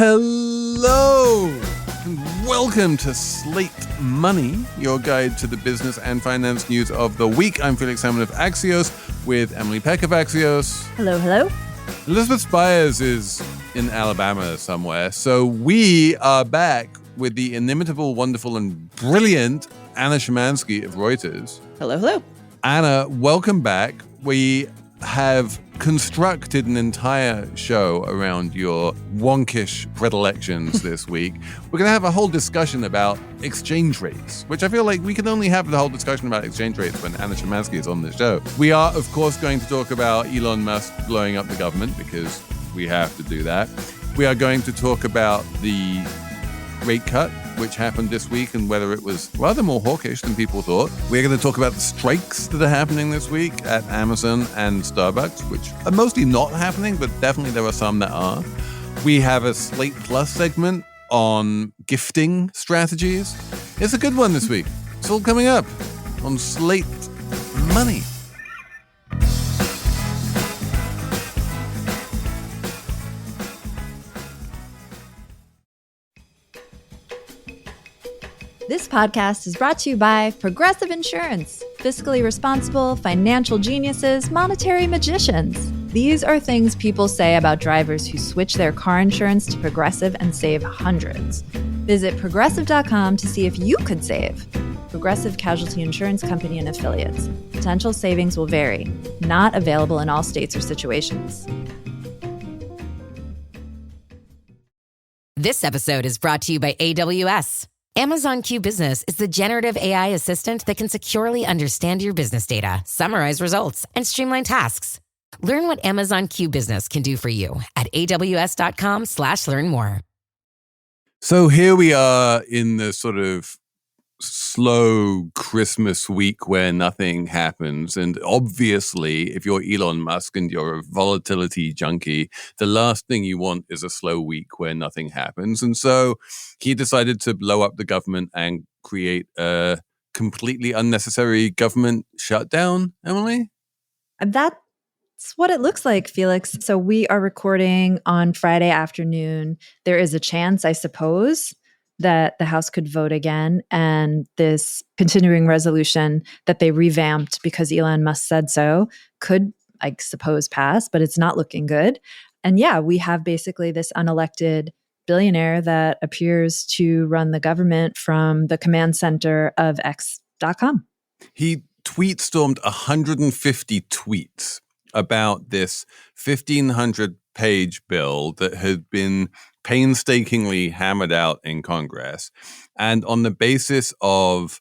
Hello, and welcome to Slate Money, your guide to the business and finance news of the week. I'm Felix Salmon of Axios with Emily Peck of Axios. Hello, hello. Elizabeth Spires is in Alabama somewhere, so we are back with the inimitable, wonderful, and brilliant Anna Szymanski of Reuters. Hello, hello. Anna, welcome back. We have constructed an entire show around your wonkish predilections this week. We're going to have a whole discussion about exchange rates, which I feel like we can only have the whole discussion about exchange rates when Anna Szymanski is on the show. We are, of course, going to talk about Elon Musk blowing up the government because we have to do that. We are going to talk about the rate cut, which happened this week, and whether it was rather more hawkish than people thought. We're going to talk about the strikes that are happening this week at Amazon and Starbucks, which are mostly not happening, but definitely there are some that are. We have a Slate Plus segment on gifting strategies. It's a good one this week. It's all coming up on Slate Money. This podcast is brought to you by Progressive Insurance. Fiscally responsible, financial geniuses, monetary magicians. These are things people say about drivers who switch their car insurance to Progressive and save hundreds. Visit progressive.com to see if you could save. Progressive Casualty Insurance Company and Affiliates. Potential savings will vary. Not available in all states or situations. This episode is brought to you by AWS. Amazon Q Business is the generative AI assistant that can securely understand your business data, summarize results, and streamline tasks. Learn what Amazon Q Business can do for you at aws.com/learn more. So here we are in the sort of slow Christmas week where nothing happens. And obviously, if you're Elon Musk and you're a volatility junkie, the last thing you want is a slow week where nothing happens. And so he decided to blow up the government and create a completely unnecessary government shutdown, Emily? That's what it looks like, Felix. So we are recording on Friday afternoon. There is a chance, I suppose, that the House could vote again, and this continuing resolution that they revamped because Elon Musk said so could, I suppose, pass, but it's not looking good. And yeah, we have basically this unelected billionaire that appears to run the government from the command center of X.com. He tweet-stormed 150 tweets about this 1,500-page bill that had been painstakingly hammered out in Congress. And on the basis of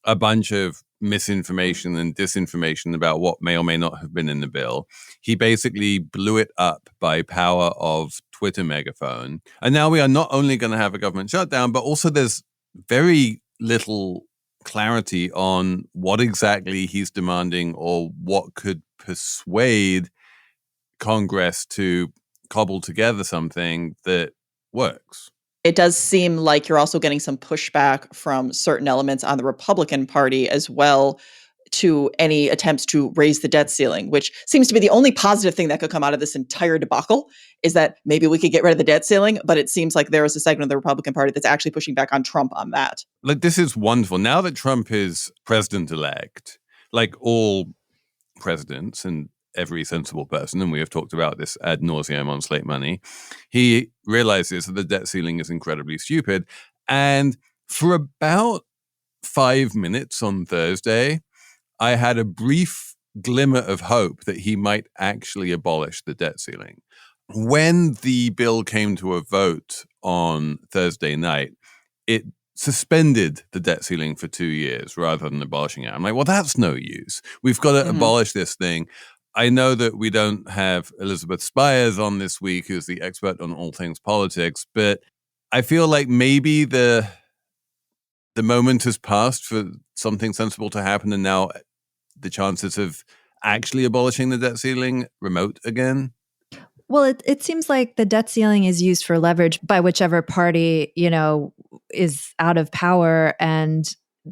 a bunch of misinformation and disinformation about what may or may not have been in the bill, he basically blew it up by power of Twitter megaphone. And now we are not only going to have a government shutdown, but also there's very little clarity on what exactly he's demanding or what could persuade Congress to cobble together something that works. It does seem like you're also getting some pushback from certain elements on the Republican Party as well to any attempts to raise the debt ceiling, which seems to be the only positive thing that could come out of this entire debacle, is that maybe we could get rid of the debt ceiling, but it seems like there is a segment of the Republican Party that's actually pushing back on Trump on that. Like, this is wonderful. Now that Trump is president-elect, like all presidents and every sensible person, and we have talked about this ad nauseum on Slate Money, he realizes that the debt ceiling is incredibly stupid. And for about 5 minutes on Thursday, I had a brief glimmer of hope that he might actually abolish the debt ceiling. When the bill came to a vote on Thursday night, it suspended the debt ceiling for 2 years rather than abolishing it. I'm like, well, that's no use. We've got to abolish this thing. I know that we don't have Elizabeth Spires on this week, who's the expert on all things politics, but I feel like maybe the moment has passed for something sensible to happen, and now the chances of actually abolishing the debt ceiling remote again. Well, it seems like the debt ceiling is used for leverage by whichever party, is out of power. And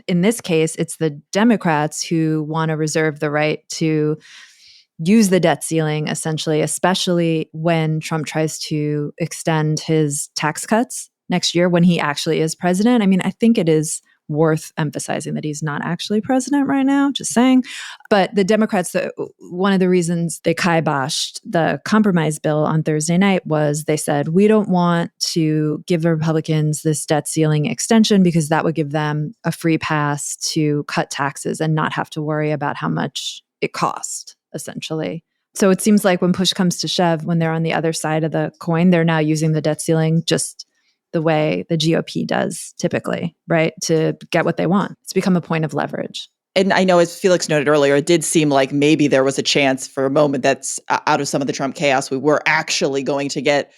in this case, it's the Democrats who want to reserve the right to use the debt ceiling, essentially, especially when Trump tries to extend his tax cuts next year when he actually is president. I mean, I think it is worth emphasizing that he's not actually president right now, just saying. But the Democrats, one of the reasons they kiboshed the compromise bill on Thursday night was they said, we don't want to give the Republicans this debt ceiling extension because that would give them a free pass to cut taxes and not have to worry about how much it cost, essentially. So it seems like when push comes to shove, when they're on the other side of the coin, they're now using the debt ceiling just the way the GOP does typically, right? To get what they want. It's become a point of leverage. And I know, as Felix noted earlier, it did seem like maybe there was a chance for a moment that's out of some of the Trump chaos, we were actually going to get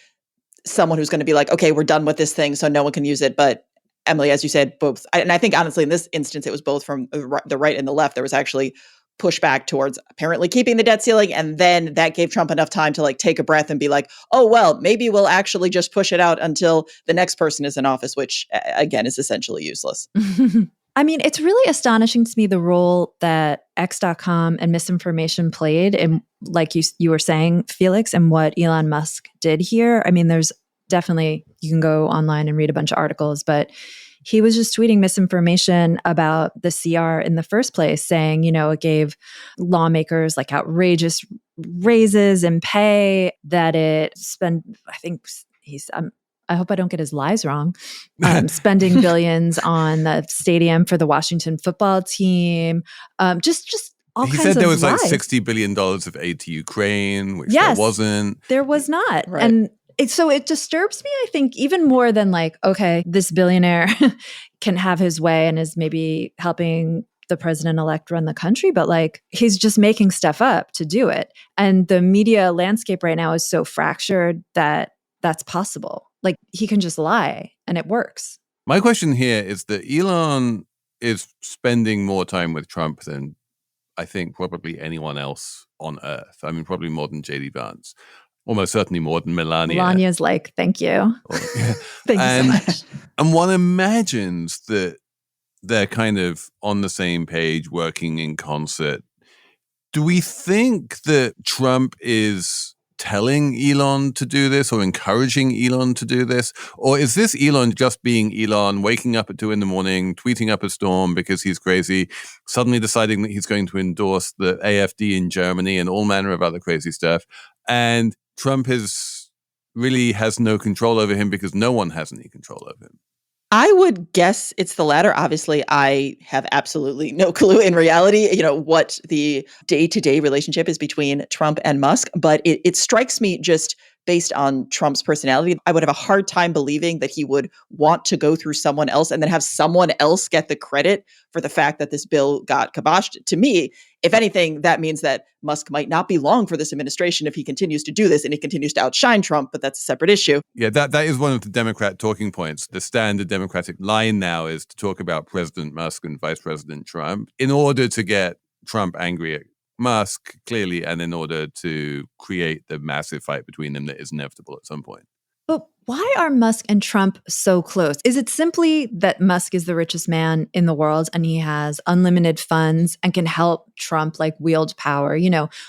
someone who's going to be like, okay, we're done with this thing, so no one can use it. But Emily, as you said, both, and I think honestly in this instance, it was both from the right and the left. There was actually pushback towards apparently keeping the debt ceiling. And then that gave Trump enough time to like take a breath and be like, oh, well, maybe we'll actually just push it out until the next person is in office, which again is essentially useless. I mean, it's really astonishing to me the role that X.com and misinformation played in, like you were saying, Felix, and what Elon Musk did here. I mean, there's definitely, you can go online and read a bunch of articles, but he was just tweeting misinformation about the CR in the first place, saying, it gave lawmakers like outrageous raises in pay, that it spent, I think he's, I hope I don't get his lies wrong, spending billions on the stadium for the Washington football team, just all kinds of lies. He said there was like $60 billion of aid to Ukraine, which there wasn't. There was not. Right. And so it disturbs me, I think, even more than like, okay, this billionaire can have his way and is maybe helping the president-elect run the country, but like he's just making stuff up to do it. And the media landscape right now is so fractured that that's possible. Like he can just lie and it works. My question here is that Elon is spending more time with Trump than I think probably anyone else on earth. I mean, probably more than J.D. Vance. Almost certainly more than Melania. Melania's like, thank you. Thank you so much. And one imagines that they're kind of on the same page, working in concert. Do we think that Trump is telling Elon to do this or encouraging Elon to do this? Or is this Elon just being Elon, waking up at 2 a.m, tweeting up a storm because he's crazy, suddenly deciding that he's going to endorse the AfD in Germany and all manner of other crazy stuff? And Trump really has no control over him because no one has any control over him. I would guess it's the latter. Obviously, I have absolutely no clue in reality, what the day-to-day relationship is between Trump and Musk. But it strikes me, just based on Trump's personality, I would have a hard time believing that he would want to go through someone else and then have someone else get the credit for the fact that this bill got kiboshed. To me, if anything, that means that Musk might not be long for this administration if he continues to do this and he continues to outshine Trump, but that's a separate issue. Yeah, that is one of the Democrat talking points. The standard Democratic line now is to talk about President Musk and Vice President Trump in order to get Trump angry at Musk, clearly, and in order to create the massive fight between them that is inevitable at some point. But why are Musk and Trump so close? Is it simply that Musk is the richest man in the world and he has unlimited funds and can help Trump like wield power?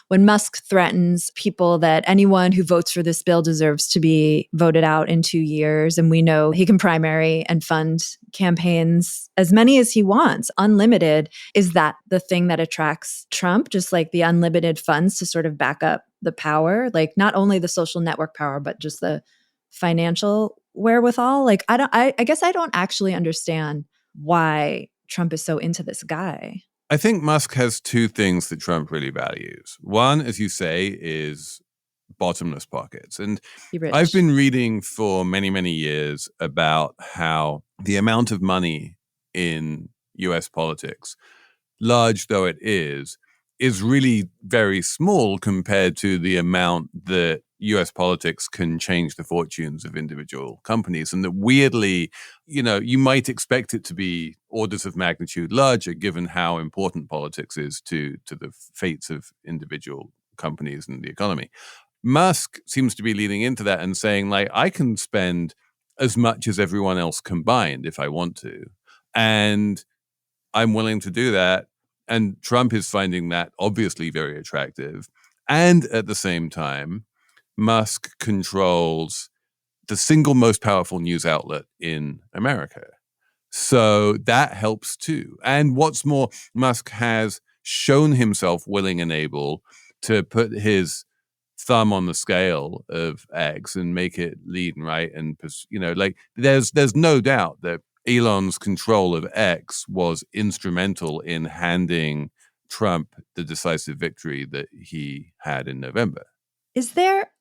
When Musk threatens people that anyone who votes for this bill deserves to be voted out in 2 years, and we know he can primary and fund campaigns as many as he wants, unlimited, is that the thing that attracts Trump? Just like the unlimited funds to sort of back up the power, like not only the social network power, but just the financial wherewithal. Like I guess I don't actually understand why Trump is so into this guy. I think Musk has two things that Trump really values. One, as you say, is bottomless pockets. And I've been reading for many, many years about how the amount of money in US politics, large though it is really very small compared to the amount that US politics can change the fortunes of individual companies. And that weirdly, you might expect it to be orders of magnitude larger given how important politics is to the fates of individual companies and the economy. Musk seems to be leaning into that and saying, like, I can spend as much as everyone else combined if I want to. And I'm willing to do that. And Trump is finding that obviously very attractive. And at the same time, Musk controls the single most powerful news outlet in America. So that helps too. And what's more, Musk has shown himself willing and able to put his thumb on the scale of X and make it lead and right. And, like there's no doubt that Elon's control of X was instrumental in handing Trump the decisive victory that he had in November. Is there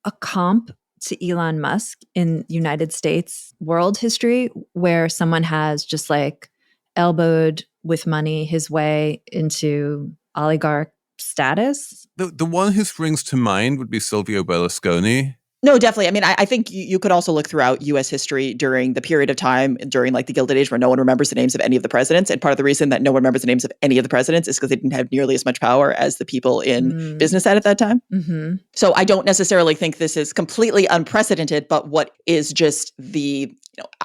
a comp to Elon Musk in United States world history where someone has just like elbowed with money his way into oligarch status? The one who springs to mind would be Silvio Berlusconi. No, definitely. I mean, I think you could also look throughout U.S. history during the period of time during like the Gilded Age where no one remembers the names of any of the presidents. And part of the reason that no one remembers the names of any of the presidents is because they didn't have nearly as much power as the people in business at that time. Mm-hmm. So I don't necessarily think this is completely unprecedented, but what is just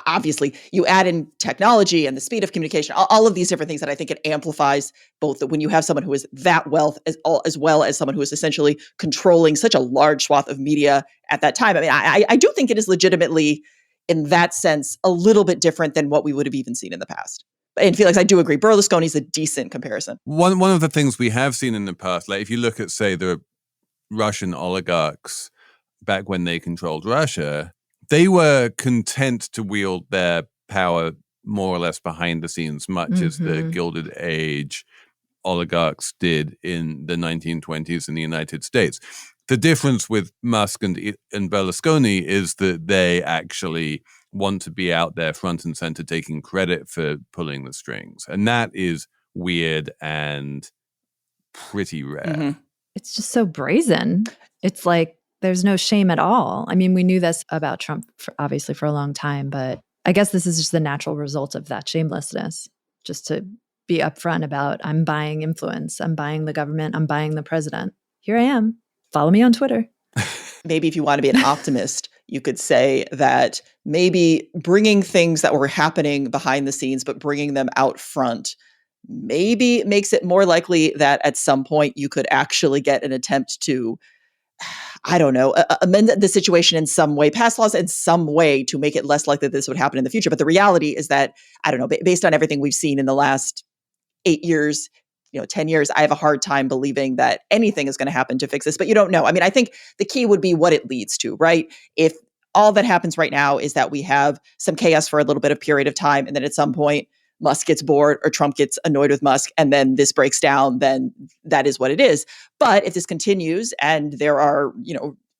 obviously you add in technology and the speed of communication, all of these different things that I think it amplifies both when you have someone who is that wealth as well as someone who is essentially controlling such a large swath of media at that time. I mean, I do think it is legitimately, in that sense, a little bit different than what we would have even seen in the past. And Felix, I do agree. Berlusconi's a decent comparison. One of the things we have seen in the past, like if you look at, say, the Russian oligarchs back when they controlled Russia, they were content to wield their power more or less behind the scenes, much as the Gilded Age oligarchs did in the 1920s in the United States. The difference with Musk and Berlusconi is that they actually want to be out there front and center taking credit for pulling the strings. And that is weird and pretty rare. Mm-hmm. It's just so brazen. It's like there's no shame at all. I mean, we knew this about Trump obviously for a long time, but I guess this is just the natural result of that shamelessness, just to be upfront about, I'm buying influence, I'm buying the government, I'm buying the president. Here I am. Follow me on Twitter. Maybe if you want to be an optimist, you could say that maybe bringing things that were happening behind the scenes, but bringing them out front, maybe makes it more likely that at some point you could actually get an attempt to, I don't know, amend the situation in some way, pass laws in some way to make it less likely that this would happen in the future. But the reality is that, I don't know, based on everything we've seen in the last 8 years, 10 years, I have a hard time believing that anything is going to happen to fix this, but you don't know. I mean, I think the key would be what it leads to, right? If all that happens right now is that we have some chaos for a little bit of period of time, and then at some point Musk gets bored or Trump gets annoyed with Musk and then this breaks down, then that is what it is. But if this continues and there are,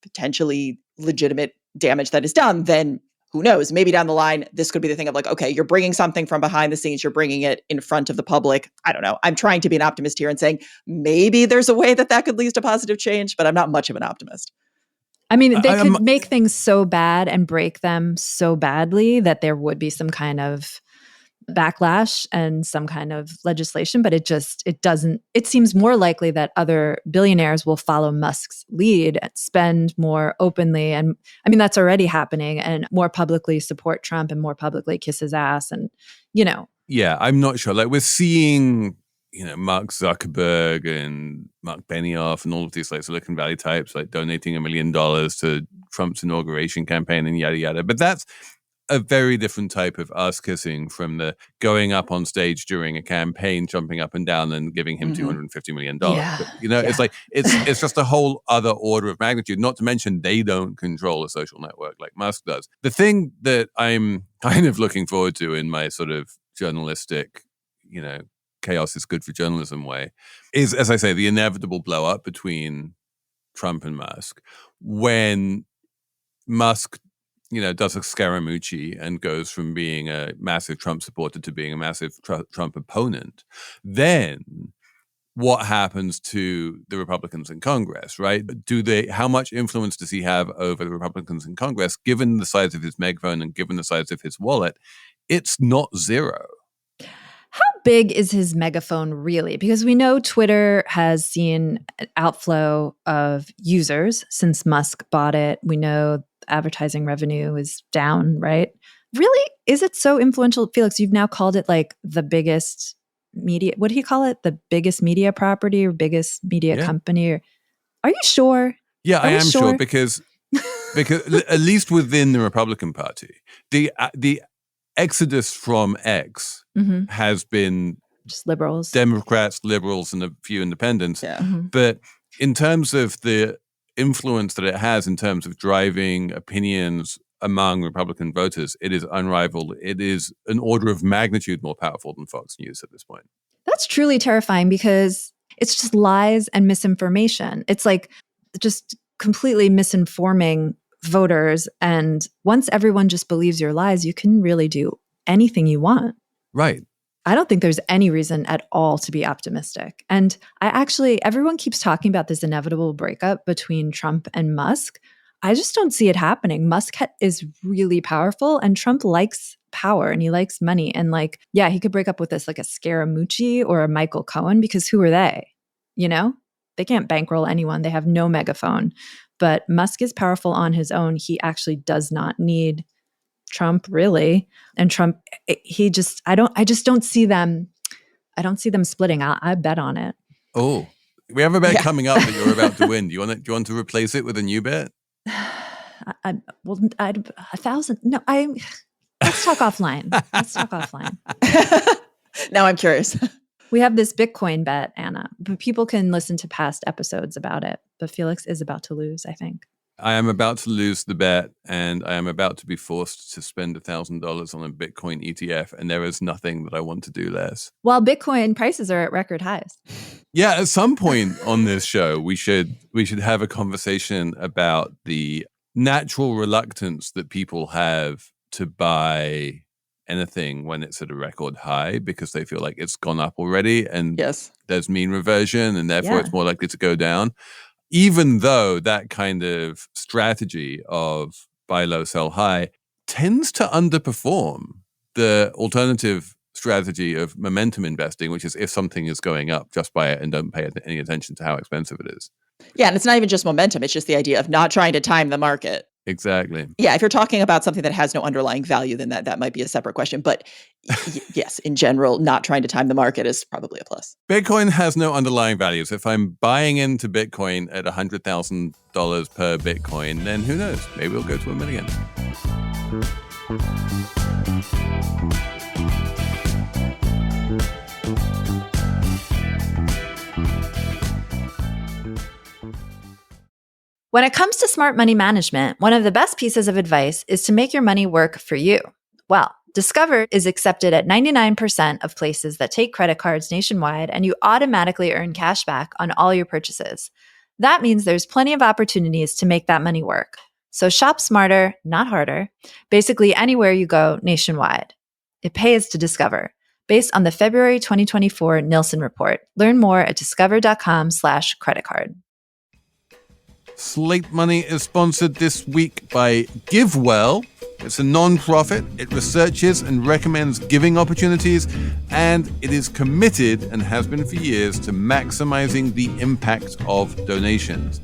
potentially legitimate damage that is done, then who knows? Maybe down the line, this could be the thing of like, okay, you're bringing something from behind the scenes, you're bringing it in front of the public. I don't know. I'm trying to be an optimist here and saying maybe there's a way that could lead to positive change, but I'm not much of an optimist. I mean, they could make things so bad and break them so badly that there would be some kind of backlash and some kind of legislation, but it seems more likely that other billionaires will follow Musk's lead, spend more openly. And I mean, that's already happening, and more publicly support Trump and more publicly kiss his ass. And, Yeah, I'm not sure. Like we're seeing, Mark Zuckerberg and Mark Benioff and all of these like Silicon Valley types like donating $1 million to Trump's inauguration campaign and yada, yada. But that's a very different type of ass kissing from the going up on stage during a campaign, jumping up and down and giving him $250 million. Yeah. But, it's like, it's just a whole other order of magnitude, not to mention they don't control a social network like Musk does. The thing that I'm kind of looking forward to in my sort of journalistic, chaos is good for journalism way is, as I say, the inevitable blow up between Trump and Musk when Musk does a Scaramucci and goes from being a massive Trump supporter to being a massive Trump opponent. Then what happens to the Republicans in Congress, right? How much influence does he have over the Republicans in Congress, given the size of his megaphone and given the size of his wallet? It's not zero. How big is his megaphone really? Because we know Twitter has seen an outflow of users since Musk bought it. We know advertising revenue is down, right? Really? Is it so influential? Felix, you've now called it like the biggest media, what do you call it? The biggest media property or biggest media company? Are you sure? Yeah, I Are we am sure sure? because at least within the Republican Party, the exodus from X Mm-hmm. has been Just liberals. Democrats, liberals, and a few independents. Yeah. Mm-hmm. But in terms of the influence that it has in terms of driving opinions among Republican voters, it is unrivaled. It is an order of magnitude more powerful than Fox News at this point. That's truly terrifying because it's just lies and misinformation. It's like just completely misinforming voters. And once everyone just believes your lies, you can really do anything you want. Right. I don't think there's any reason at all to be optimistic. And everyone keeps talking about this inevitable breakup between Trump and Musk. I just don't see it happening. Musk is really powerful and Trump likes power and he likes money. And like, yeah, he could break up with this like a Scaramucci or a Michael Cohen because who are they? You know, they can't bankroll anyone. They have no megaphone. But Musk is powerful on his own. He actually does not need Trump really. And Trump, I just don't see them. I don't see them splitting. I bet on it. Oh, we have a bet coming up that you're about to win. Do you want to replace it with a new bet? I'd 1,000. No, let's talk offline. Let's talk offline. Now I'm curious. We have this Bitcoin bet, Anna, but people can listen to past episodes about it. But Felix is about to lose, I think. I am about to lose the bet, and I am about to be forced to spend $1,000 on a Bitcoin ETF, and there is nothing that I want to do less. While Bitcoin prices are at record highs. Yeah, at some point on this show, we should have a conversation about the natural reluctance that people have to buy anything when it's at a record high because they feel like it's gone up already, and there's mean reversion, and therefore it's more likely to go down. Even though that kind of strategy of buy low, sell high tends to underperform the alternative strategy of momentum investing, which is if something is going up, just buy it and don't pay any attention to how expensive it is. Yeah, and it's not even just momentum. It's just the idea of not trying to time the market. Exactly. Yeah, if you're talking about something that has no underlying value, then that might be a separate question. But yes, in general, not trying to time the market is probably a plus. Bitcoin has no underlying values. If I'm buying into Bitcoin at $100,000 per Bitcoin, then who knows? Maybe we'll go to $1 million. When it comes to smart money management, one of the best pieces of advice is to make your money work for you. Well, Discover is accepted at 99% of places that take credit cards nationwide, and you automatically earn cash back on all your purchases. That means there's plenty of opportunities to make that money work. So shop smarter, not harder, basically anywhere you go nationwide. It pays to Discover. Based on the February 2024 Nielsen report. Learn more at discover.com/creditcard. Slate Money is sponsored this week by GiveWell. It's a non-profit. It researches and recommends giving opportunities, and it is committed and has been for years to maximizing the impact of donations.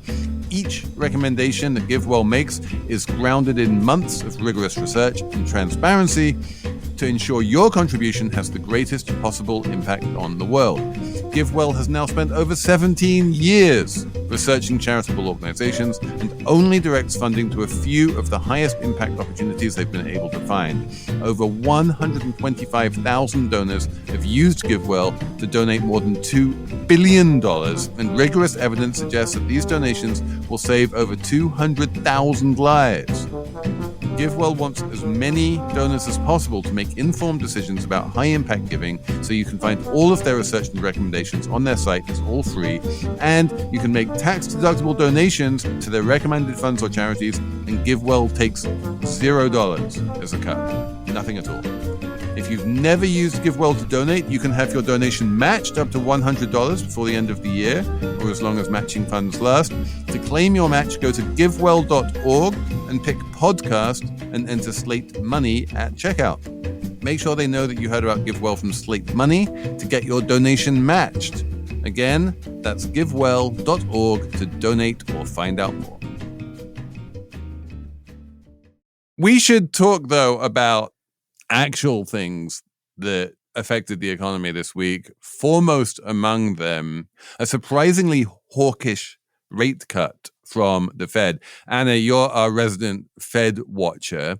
Each recommendation that GiveWell makes is grounded in months of rigorous research and transparency to ensure your contribution has the greatest possible impact on the world. GiveWell has now spent over 17 years researching charitable organizations and only directs funding to a few of the highest impact opportunities they've been able to find. Over 125,000 donors have used GiveWell to donate more than $2 billion, and rigorous evidence suggests that these donations will save over 200,000 lives. GiveWell wants as many donors as possible to make informed decisions about high-impact giving, so you can find all of their research and recommendations on their site. It's all free, and you can make tax-deductible donations to their recommended funds or charities, and GiveWell takes $0 as a cut. Nothing at all. If you've never used GiveWell to donate, you can have your donation matched up to $100 before the end of the year, or as long as matching funds last. To claim your match, go to givewell.org and pick podcast and enter Slate Money at checkout. Make sure they know that you heard about GiveWell from Slate Money to get your donation matched. Again, that's givewell.org to donate or find out more. We should talk, though, about actual things that affected the economy this week. Foremost among them, a surprisingly hawkish rate cut from the Fed. Anna, you're our resident Fed watcher.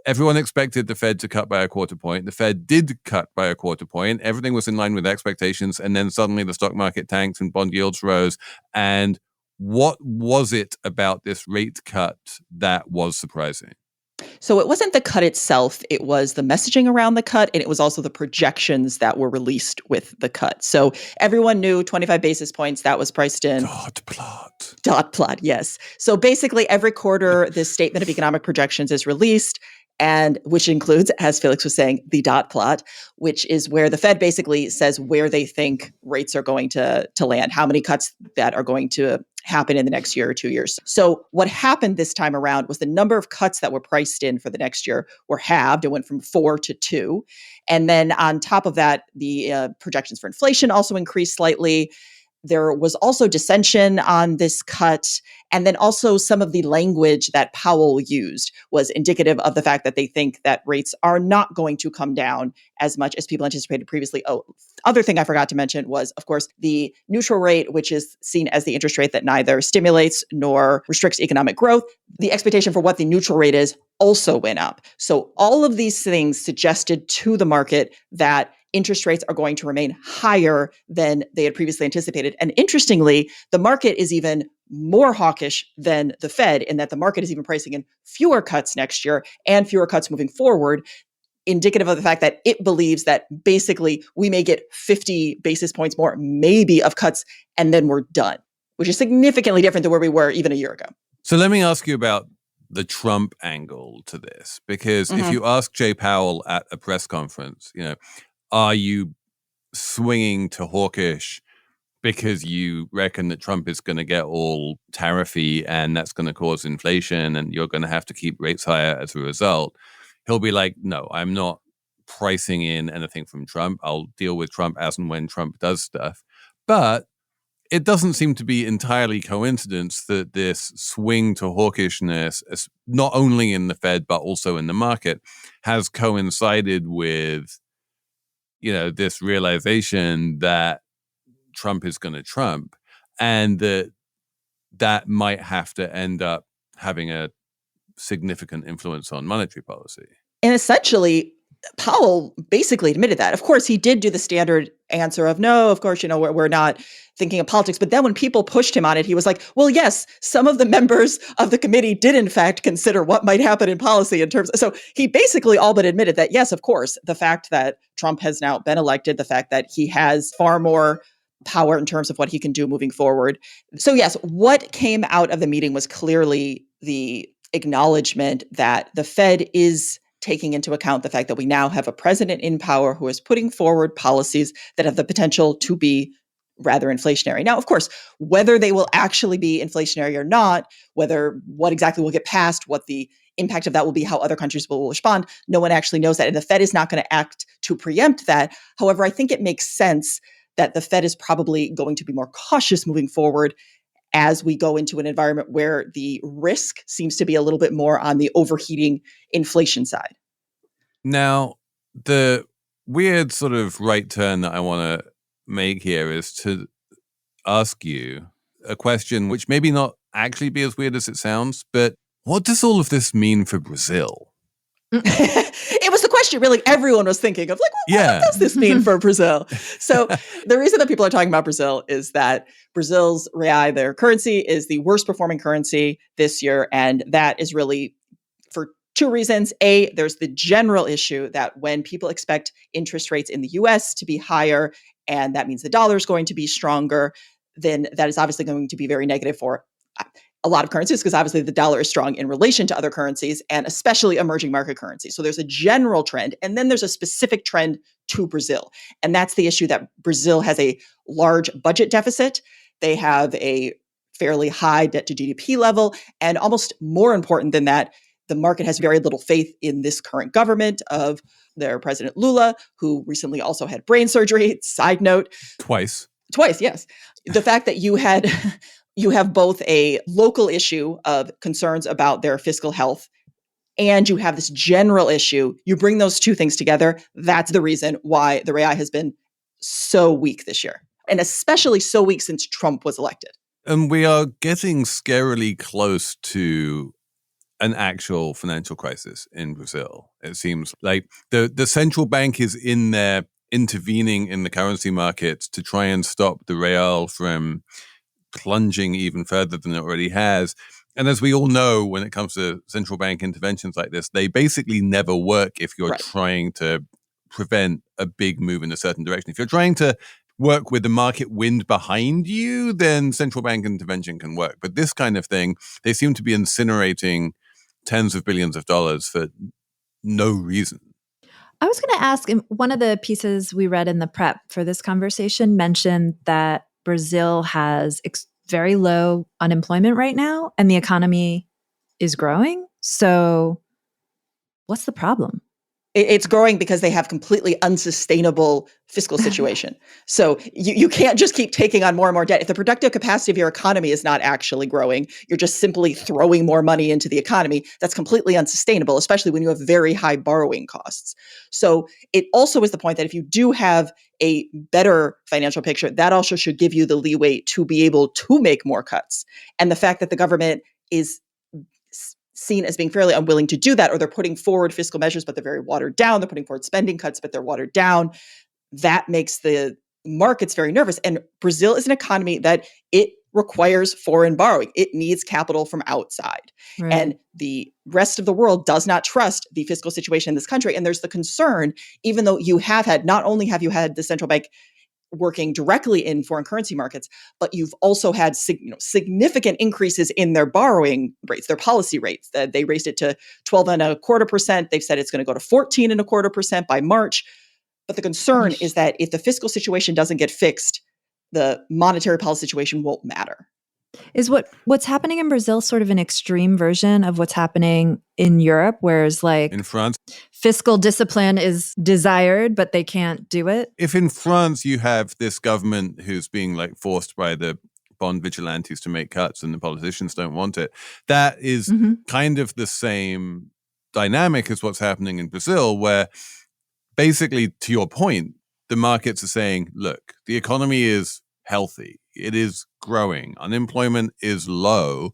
Everyone expected the Fed to cut by a quarter point. The Fed did cut by a quarter point. Everything was in line with expectations. And then suddenly the stock market tanked and bond yields rose. And what was it about this rate cut that was surprising? So it wasn't the cut itself, it was the messaging around the cut, and it was also the projections that were released with the cut. So everyone knew 25 basis points, that was priced in. Dot plot, yes. So basically every quarter, this statement of economic projections is released, and which includes, as Felix was saying, the dot plot, which is where the Fed basically says where they think rates are going to land, how many cuts that are going to happen in the next year or 2 years. So what happened this time around was the number of cuts that were priced in for the next year were halved. It went from 4 to 2. And then on top of that, the projections for inflation also increased slightly. There was also dissension on this cut. And then also some of the language that Powell used was indicative of the fact that they think that rates are not going to come down as much as people anticipated previously. Oh, other thing I forgot to mention was, of course, the neutral rate, which is seen as the interest rate that neither stimulates nor restricts economic growth. The expectation for what the neutral rate is also went up. So all of these things suggested to the market that interest rates are going to remain higher than they had previously anticipated. And interestingly, the market is even more hawkish than the Fed in that the market is even pricing in fewer cuts next year and fewer cuts moving forward, indicative of the fact that it believes that basically we may get 50 basis points more, maybe, of cuts, and then we're done, which is significantly different than where we were even a year ago. So let me ask you about the Trump angle to this, because if you ask Jay Powell at a press conference, are you swinging to hawkish because you reckon that Trump is going to get all tariffy and that's going to cause inflation and you're going to have to keep rates higher as a result? He'll be like, no, I'm not pricing in anything from Trump. I'll deal with Trump as and when Trump does stuff. But it doesn't seem to be entirely coincidence that this swing to hawkishness, not only in the Fed, but also in the market, has coincided with this realization that Trump is going to Trump, and that might have to end up having a significant influence on monetary policy. And essentially, Powell basically admitted that. Of course, he did do the standard answer of, no, of course, we're not thinking of politics. But then when people pushed him on it, he was like, well, yes, some of the members of the committee did, in fact, consider what might happen in policy in terms. So he basically all but admitted that, yes, of course, the fact that Trump has now been elected, the fact that he has far more power in terms of what he can do moving forward. So yes, what came out of the meeting was clearly the acknowledgement that the Fed is taking into account the fact that we now have a president in power who is putting forward policies that have the potential to be rather inflationary. Now, of course, whether they will actually be inflationary or not, what exactly will get passed, what the impact of that will be, how other countries will respond, no one actually knows that. And the Fed is not going to act to preempt that. However, I think it makes sense that the Fed is probably going to be more cautious moving forward as we go into an environment where the risk seems to be a little bit more on the overheating inflation side. Now, the weird sort of right turn that I want to make here is to ask you a question which maybe not actually be as weird as it sounds, but what does all of this mean for Brazil? It was the question really everyone was thinking of, like, well, what does this mean for Brazil? So the reason that people are talking about Brazil is that Brazil's real, their currency, is the worst performing currency this year. And that is really for two reasons. A, there's the general issue that when people expect interest rates in the US to be higher, and that means the dollar is going to be stronger, then that is obviously going to be very negative for a lot of currencies, because obviously the dollar is strong in relation to other currencies and especially emerging market currencies. So there's a general trend, and then there's a specific trend to Brazil. And that's the issue that Brazil has a large budget deficit. They have a fairly high debt to GDP level. And almost more important than that, the market has very little faith in this current government of their President Lula, who recently also had brain surgery. Side note. Twice, yes. The fact that you have both a local issue of concerns about their fiscal health, and you have this general issue. You bring those two things together. That's the reason why the real has been so weak this year, and especially so weak since Trump was elected. And we are getting scarily close to an actual financial crisis in Brazil. It seems like the central bank is in there intervening in the currency markets to try and stop the real from plunging even further than it already has. And as we all know, when it comes to central bank interventions like this, they basically never work if you're trying to prevent a big move in a certain direction. If you're trying to work with the market wind behind you, then central bank intervention can work. But this kind of thing, they seem to be incinerating tens of billions of dollars for no reason. I was going to ask, one of the pieces we read in the prep for this conversation mentioned that Brazil has very low unemployment right now and the economy is growing. So what's the problem? It's growing because they have completely unsustainable fiscal situation. So you can't just keep taking on more and more debt. If the productive capacity of your economy is not actually growing, you're just simply throwing more money into the economy. That's completely unsustainable, especially when you have very high borrowing costs. So it also is the point that if you do have a better financial picture, that also should give you the leeway to be able to make more cuts. And the fact that the government is seen as being fairly unwilling to do that, or they're putting forward fiscal measures, but they're very watered down. They're putting forward spending cuts, but they're watered down. That makes the markets very nervous. And Brazil is an economy that it requires foreign borrowing. It needs capital from outside. Right. And the rest of the world does not trust the fiscal situation in this country. And there's the concern, even though you have had, not only have you had the central bank working directly in foreign currency markets, but you've also had significant increases in their borrowing rates, their policy rates. They raised it to 12.25%. They've said it's going to go to 14.25% by March. But the concern is that if the fiscal situation doesn't get fixed, the monetary policy situation won't matter. Is what's happening in Brazil sort of an extreme version of what's happening in Europe, whereas like in France, fiscal discipline is desired, but they can't do it? If in France you have this government who's being like forced by the bond vigilantes to make cuts and the politicians don't want it, that is kind of the same dynamic as what's happening in Brazil, where basically, to your point, the markets are saying, look, the economy is healthy. It is growing. Unemployment is low.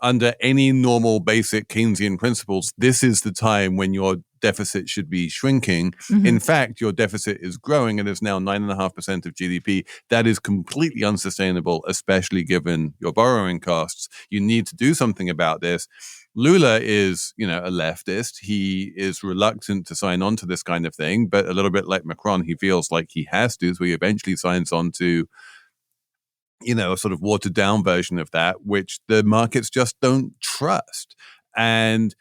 Under any normal basic Keynesian principles, this is the time when your deficit should be shrinking. In fact, your deficit is growing and is now 9.5% of GDP. That is completely unsustainable, especially given your borrowing costs. You need to do something about this. Lula is, a leftist. He is reluctant to sign on to this kind of thing, but a little bit like Macron, he feels like he has to, so he eventually signs on to a sort of watered down version of that, which the markets just don't trust. And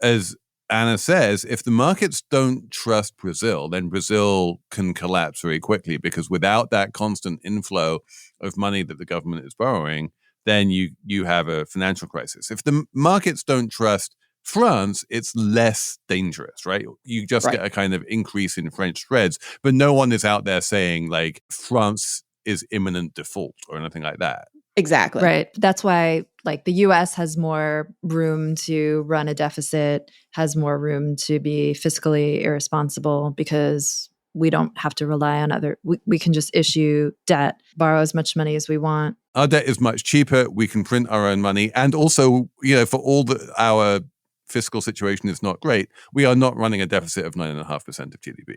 as Anna says, if the markets don't trust Brazil, then Brazil can collapse very quickly, because without that constant inflow of money that the government is borrowing, then you have a financial crisis. If the markets don't trust France, it's less dangerous, right? You just get a kind of increase in French spreads, but no one is out there saying like France is imminent default or anything like that. Exactly. Right. That's why like the US has more room to run a deficit, has more room to be fiscally irresponsible, because we don't have to rely on we can just issue debt, borrow as much money as we want. Our debt is much cheaper. We can print our own money. And also, for all that our fiscal situation is not great, we are not running a deficit of 9.5% of GDP.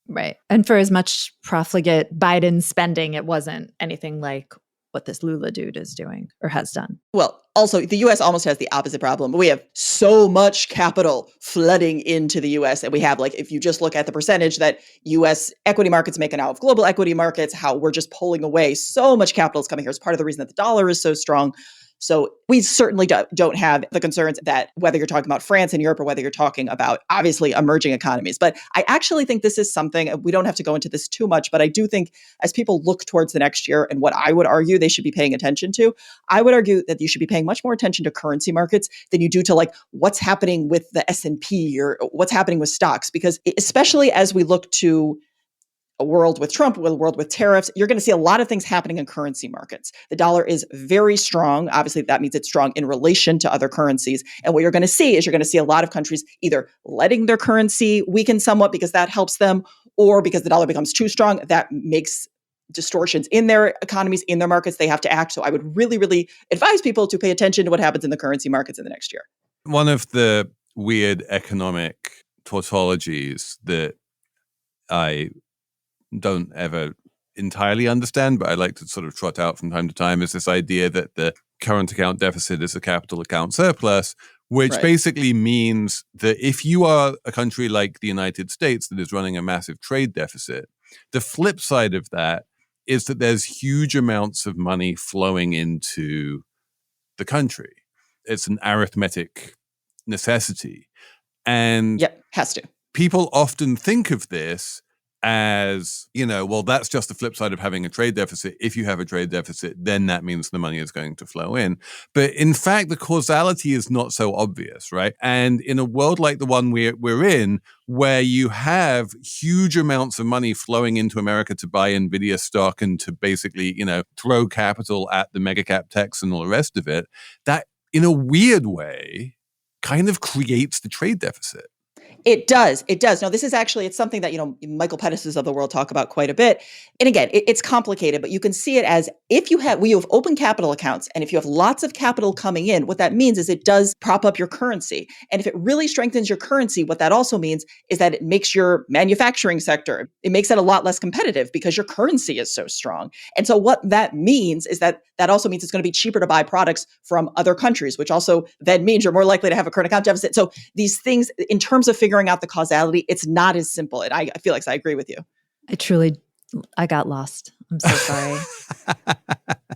Right. And for as much profligate Biden spending, it wasn't anything like what this Lula dude is doing or has done. Well, also, the U.S. almost has the opposite problem. We have so much capital flooding into the U.S. And we have, if you just look at the percentage that U.S. equity markets make out of global equity markets, how we're just pulling away so much capital is coming here. It's part of the reason that the dollar is so strong. So we certainly don't have the concerns that whether you're talking about France and Europe or whether you're talking about obviously emerging economies. But I actually think this is something, we don't have to go into this too much, but I do think as people look towards the next year and what I would argue they should be paying attention to, I would argue that you should be paying much more attention to currency markets than you do to what's happening with the S&P or what's happening with stocks. Because especially as we look to a world with Trump, a world with tariffs, you're going to see a lot of things happening in currency markets. The dollar is very strong. Obviously, that means it's strong in relation to other currencies. And what you're going to see is a lot of countries either letting their currency weaken somewhat because that helps them, or because the dollar becomes too strong, that makes distortions in their economies, in their markets, they have to act. So I would really, really advise people to pay attention to what happens in the currency markets in the next year. One of the weird economic tautologies that I don't ever entirely understand, but I like to sort of trot out from time to time, is this idea that the current account deficit is a capital account surplus, which basically means that if you are a country like the United States that is running a massive trade deficit, the flip side of that is that there's huge amounts of money flowing into the country. It's an arithmetic necessity. And has to. People often think of this as, well, that's just the flip side of having a trade deficit. If you have a trade deficit, then that means the money is going to flow in. But in fact, the causality is not so obvious, right? And in a world like the one we're in, where you have huge amounts of money flowing into America to buy NVIDIA stock and to basically, throw capital at the mega cap techs and all the rest of it, that in a weird way kind of creates the trade deficit. It does. It does. No, this is actually, it's something that, Michael Pettis's of the world talk about quite a bit. And again, it's complicated, but you can see it as if you have open capital accounts, and if you have lots of capital coming in, what that means is it does prop up your currency. And if it really strengthens your currency, what that also means is that it makes your manufacturing sector, it makes it a lot less competitive because your currency is so strong. And so what that means is that also means it's going to be cheaper to buy products from other countries, which also then means you're more likely to have a current account deficit. So these things, in terms of figuring out the causality, it's not as simple. And I feel like I agree with you. I got lost. I'm so sorry.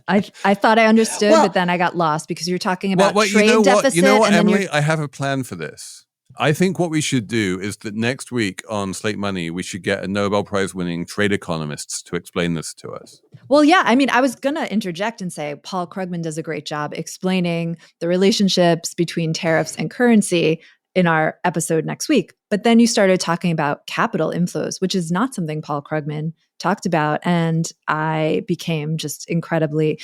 I thought I understood, but then I got lost because you're talking about trade deficit. You know what, Emily? I have a plan for this. I think what we should do is that next week on Slate Money, we should get a Nobel Prize winning trade economists to explain this to us. Well, yeah. I mean, I was going to interject and say Paul Krugman does a great job explaining the relationships between tariffs and currency in our episode next week. But then you started talking about capital inflows, which is not something Paul Krugman talked about. And I became just incredibly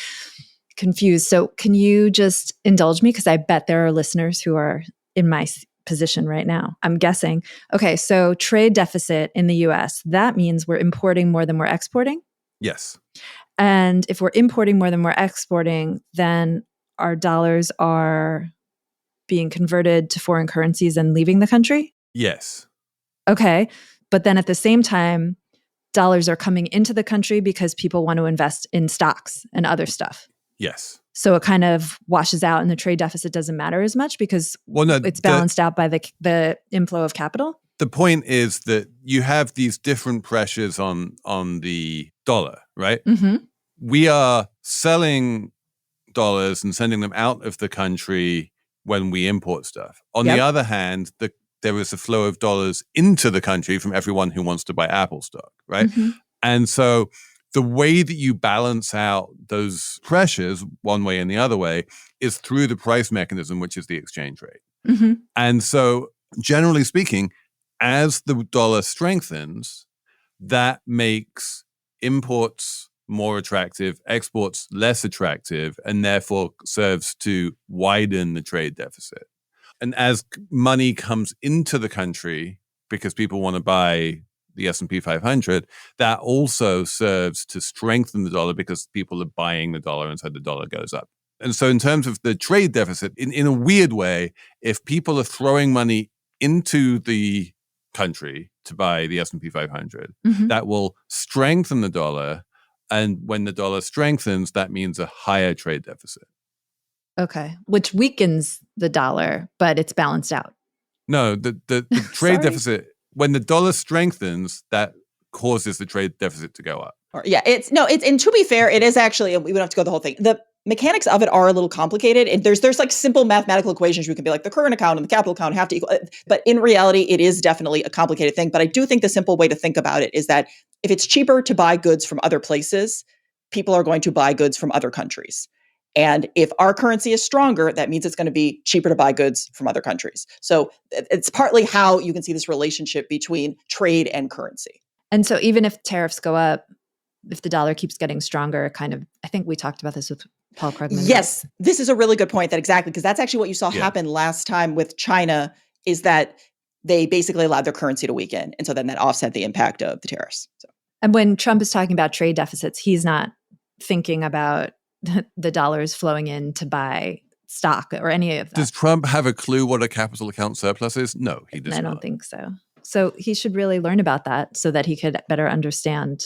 confused. So can you just indulge me? Because I bet there are listeners who are in my position right now. I'm guessing. Okay, so trade deficit in the US, that means we're importing more than we're exporting? Yes. And if we're importing more than we're exporting, then our dollars are being converted to foreign currencies and leaving the country? Yes. Okay. But then at the same time, dollars are coming into the country because people want to invest in stocks and other stuff. Yes. So it kind of washes out and the trade deficit doesn't matter as much because it's balanced out by the inflow of capital? The point is that you have these different pressures on the dollar, right? Mm-hmm. We are selling dollars and sending them out of the country when we import stuff. On the other hand, there is a flow of dollars into the country from everyone who wants to buy Apple stock, right? Mm-hmm. And so the way that you balance out those pressures one way and the other way is through the price mechanism, which is the exchange rate. Mm-hmm. And so generally speaking, as the dollar strengthens, that makes imports more attractive, exports less attractive, and therefore serves to widen the trade deficit. And as money comes into the country, because people want to buy the S&P 500, that also serves to strengthen the dollar because people are buying the dollar, and so the dollar goes up. And so in terms of the trade deficit, in a weird way, if people are throwing money into the country to buy the S&P 500, Mm-hmm. that will strengthen the dollar. And when the dollar strengthens, that means a higher trade deficit. Okay. Which weakens the dollar, but it's balanced out. No, the trade deficit, when the dollar strengthens, that causes the trade deficit to go up. And to be fair, it is actually, we don't have to go the whole thing. The mechanics of it are a little complicated. And there's like simple mathematical equations. You can be like the current account and the capital account have to equal. But in reality, it is definitely a complicated thing. But I do think the simple way to think about it is that if it's cheaper to buy goods from other places, people are going to buy goods from other countries. And if our currency is stronger, that means it's going to be cheaper to buy goods from other countries. So it's partly how you can see this relationship between trade and currency. And so even if tariffs go up, if the dollar keeps getting stronger, I think we talked about this with Paul Krugman. Yes, this is a really good point. Because that's actually what you saw happen last time with China, is that they basically allowed their currency to weaken. And so then that offset the impact of the tariffs. So. And when Trump is talking about trade deficits, he's not thinking about the dollars flowing in to buy stock or any of that. Does Trump have a clue what a capital account surplus is? No, he does not. I don't think so. So he should really learn about that so that he could better understand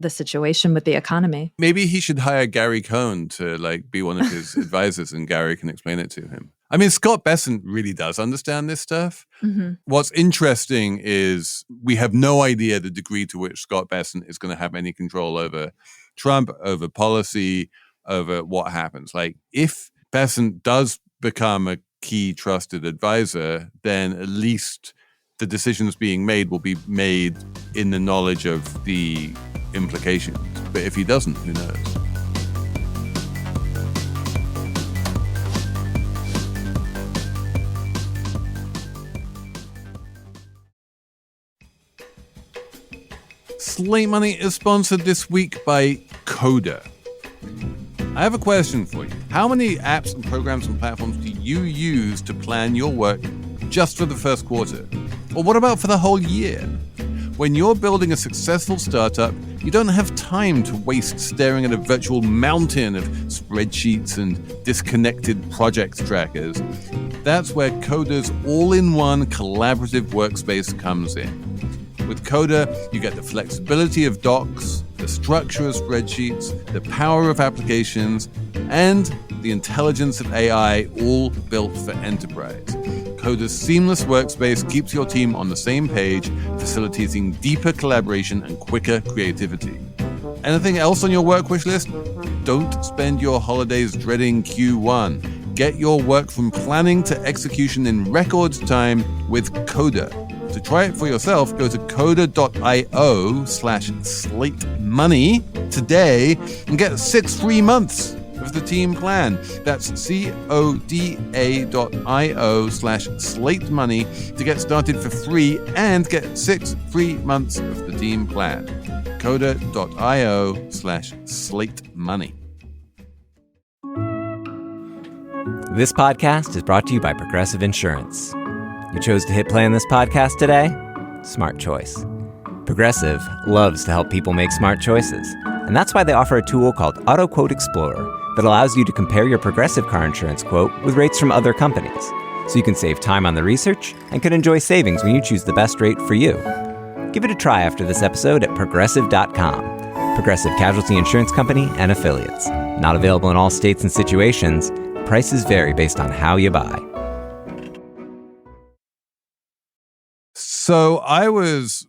the situation with the economy. Maybe he should hire Gary Cohn to be one of his advisors, and Gary can explain it to him. I mean, Scott Bessent really does understand this stuff. Mm-hmm. What's interesting is we have no idea the degree to which Scott Bessent is going to have any control over Trump, over policy, over what happens. If Bessent does become a key trusted advisor, then at least the decisions being made will be made in the knowledge of the implications. But if he doesn't, who knows? Slate Money is sponsored this week by Coda. I have a question for you. How many apps and programs and platforms do you use to plan your work just for the first quarter? Or what about for the whole year? When you're building a successful startup, you don't have time to waste staring at a virtual mountain of spreadsheets and disconnected project trackers. That's where Coda's all-in-one collaborative workspace comes in. With Coda, you get the flexibility of docs, the structure of spreadsheets, the power of applications, and the intelligence of AI, all built for enterprise. Coda's seamless workspace keeps your team on the same page, facilitating deeper collaboration and quicker creativity. Anything else on your work wish list? Don't spend your holidays dreading Q1. Get your work from planning to execution in record time with Coda. To try it for yourself, go to coda.io/slatemoney today and get 6 free months of the team plan. That's coda.io/slatemoney to get started for free and get 6 free months of the team plan. coda.io/slatemoney. This podcast is brought to you by Progressive Insurance. You chose to hit play on this podcast today? Smart choice. Progressive loves to help people make smart choices, and that's why they offer a tool called Auto Quote Explorer that allows you to compare your Progressive car insurance quote with rates from other companies, so you can save time on the research and can enjoy savings when you choose the best rate for you. Give it a try after this episode at Progressive.com. Progressive Casualty Insurance Company and Affiliates. Not available in all states and situations. Prices vary based on how you buy. So I was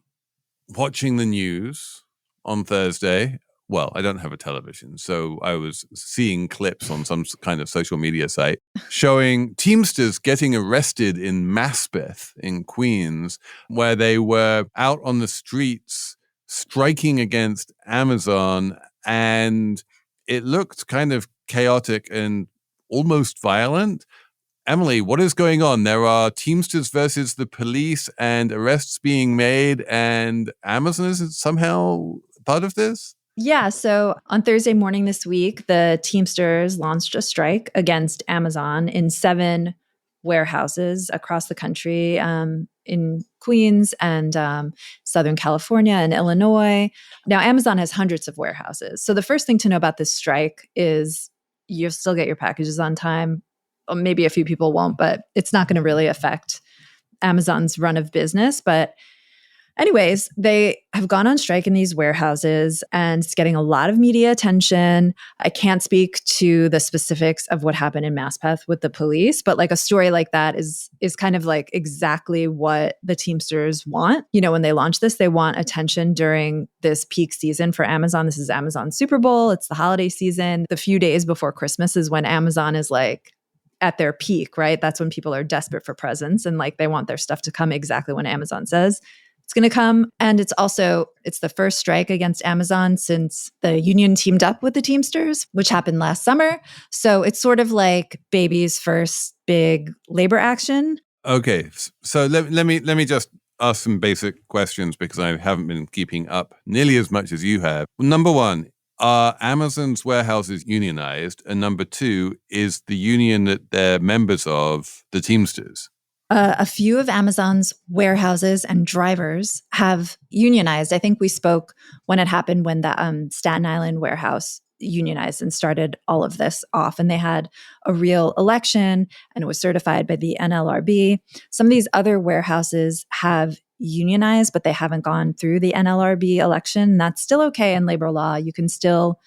watching the news on Thursday. Well, I don't have a television, so I was seeing clips on some kind of social media site showing Teamsters getting arrested in Maspeth in Queens, where they were out on the streets striking against Amazon, and it looked kind of chaotic and almost violent. Emily, what is going on? There are Teamsters versus the police and arrests being made, and Amazon is somehow part of this? Yeah. So on Thursday morning this week, the Teamsters launched a strike against Amazon in 7 warehouses across the country, in Queens and Southern California and Illinois. Now, Amazon has hundreds of warehouses. So the first thing to know about this strike is you'll still get your packages on time. Maybe a few people won't, but it's not going to really affect Amazon's run of business. But anyways, they have gone on strike in these warehouses and it's getting a lot of media attention. I can't speak to the specifics of what happened in Maspeth with the police, but a story like that is kind of exactly what the Teamsters want. You know, when they launch this, they want attention during this peak season for Amazon. This is Amazon's Super Bowl. It's the holiday season. The few days before Christmas is when Amazon is at their peak, right? That's when people are desperate for presents and they want their stuff to come exactly when Amazon says it's going to come. And it's the first strike against Amazon since the union teamed up with the Teamsters, which happened last summer. So it's sort of like baby's first big labor action. Okay. So let me just ask some basic questions because I haven't been keeping up nearly as much as you have. Number one, are Amazon's warehouses unionized? And number two, is the union that they're members of the Teamsters? A few of Amazon's warehouses and drivers have unionized. I think we spoke when it happened when the Staten Island warehouse unionized and started all of this off. And they had a real election and it was certified by the NLRB. Some of these other warehouses have unionized, but they haven't gone through the NLRB election. That's still okay in labor law. You can still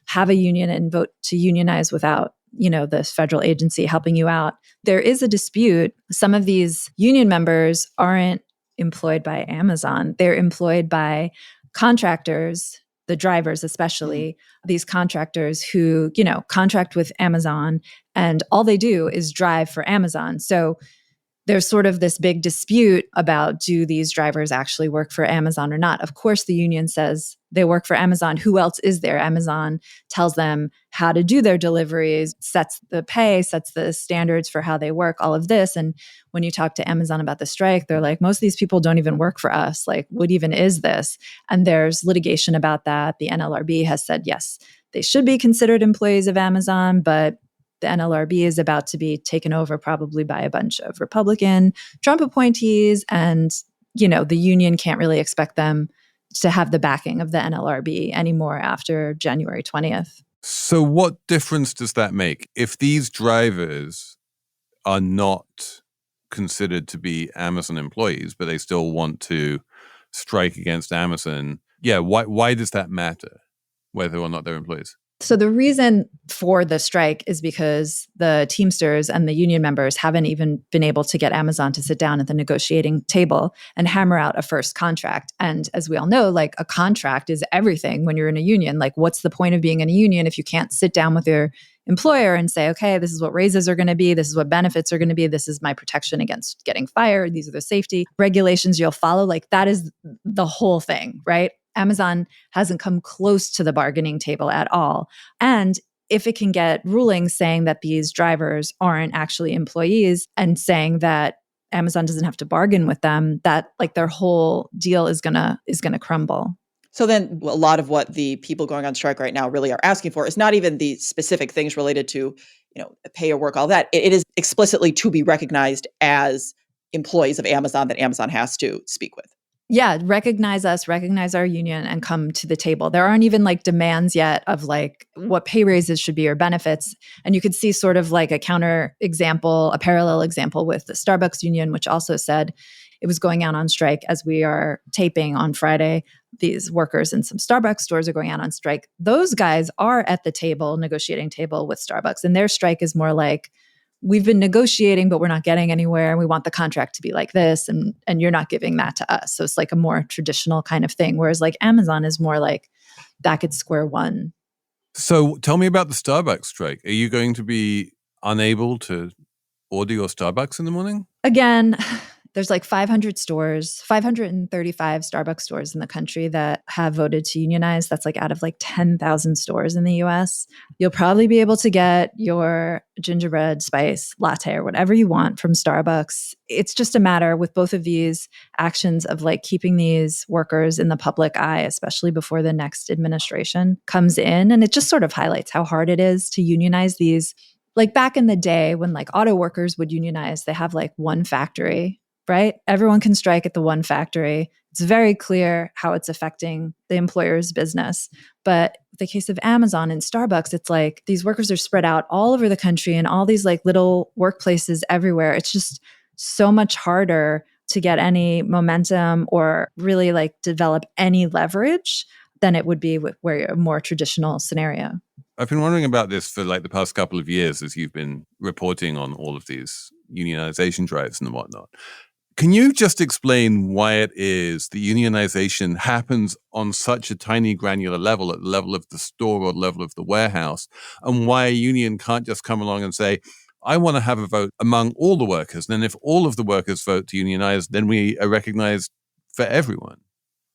have a union and vote to unionize without this federal agency helping you out. There is a dispute. Some of these union members aren't employed by Amazon. They're employed by contractors, the drivers especially, these contractors who, contract with Amazon and all they do is drive for Amazon. So there's sort of this big dispute about, do these drivers actually work for Amazon or not? Of course, the union says they work for Amazon. Who else is there? Amazon tells them how to do their deliveries, sets the pay, sets the standards for how they work, all of this. And when you talk to Amazon about the strike, they're like, most of these people don't even work for us. Like, what even is this? And there's litigation about that. The NLRB has said, yes, they should be considered employees of Amazon, but the NLRB is about to be taken over probably by a bunch of Republican Trump appointees. And, the union can't really expect them to have the backing of the NLRB anymore after January 20th. So what difference does that make? If these drivers are not considered to be Amazon employees, but they still want to strike against Amazon, why does that matter, whether or not they're employees? So the reason for the strike is because the Teamsters and the union members haven't even been able to get Amazon to sit down at the negotiating table and hammer out a first contract. And as we all know, like, a contract is everything when you're in a union. Like, what's the point of being in a union if you can't sit down with your employer and say, okay, this is what raises are going to be, this is what benefits are going to be, this is my protection against getting fired, these are the safety regulations you'll follow. Like, that is the whole thing, right? Amazon hasn't come close to the bargaining table at all. And if it can get rulings saying that these drivers aren't actually employees and saying that Amazon doesn't have to bargain with them, that like their whole deal is gonna crumble. So then a lot of what the people going on strike right now really are asking for is not even the specific things related to, pay or work, all that. It is explicitly to be recognized as employees of Amazon that Amazon has to speak with. Yeah, recognize us, recognize our union, and come to the table. There aren't even like demands yet of like what pay raises should be or benefits. And you could see sort of like a counter example, a parallel example with the Starbucks union, which also said it was going out on strike as we are taping on Friday. These workers in some Starbucks stores are going out on strike. Those guys are at the table, negotiating table with Starbucks. And their strike is more like, we've been negotiating, but we're not getting anywhere. And we want the contract to be like this. And you're not giving that to us. So it's like a more traditional kind of thing. Whereas like Amazon is more like back at square one. So tell me about the Starbucks strike. Are you going to be unable to order your Starbucks in the morning? Again, there's like 500 stores, 535 Starbucks stores in the country that have voted to unionize. That's like out of like 10,000 stores in the US. You'll probably be able to get your gingerbread spice latte or whatever you want from Starbucks. It's just a matter with both of these actions of like keeping these workers in the public eye, especially before the next administration comes in. And it just sort of highlights how hard it is to unionize these. Like back in the day when like auto workers would unionize, they have like one factory, right? Everyone can strike at the one factory. It's very clear how it's affecting the employer's business. But the case of Amazon and Starbucks, it's like these workers are spread out all over the country and all these like little workplaces everywhere. It's just so much harder to get any momentum or really like develop any leverage than it would be with where you're a more traditional scenario. I've been wondering about this for like the past couple of years as you've been reporting on all of these unionization drives and whatnot. Can you just explain why it is the unionization happens on such a tiny granular level, at the level of the store or the level of the warehouse, and why a union can't just come along and say, I want to have a vote among all the workers. And then if all of the workers vote to unionize, then we are recognized for everyone.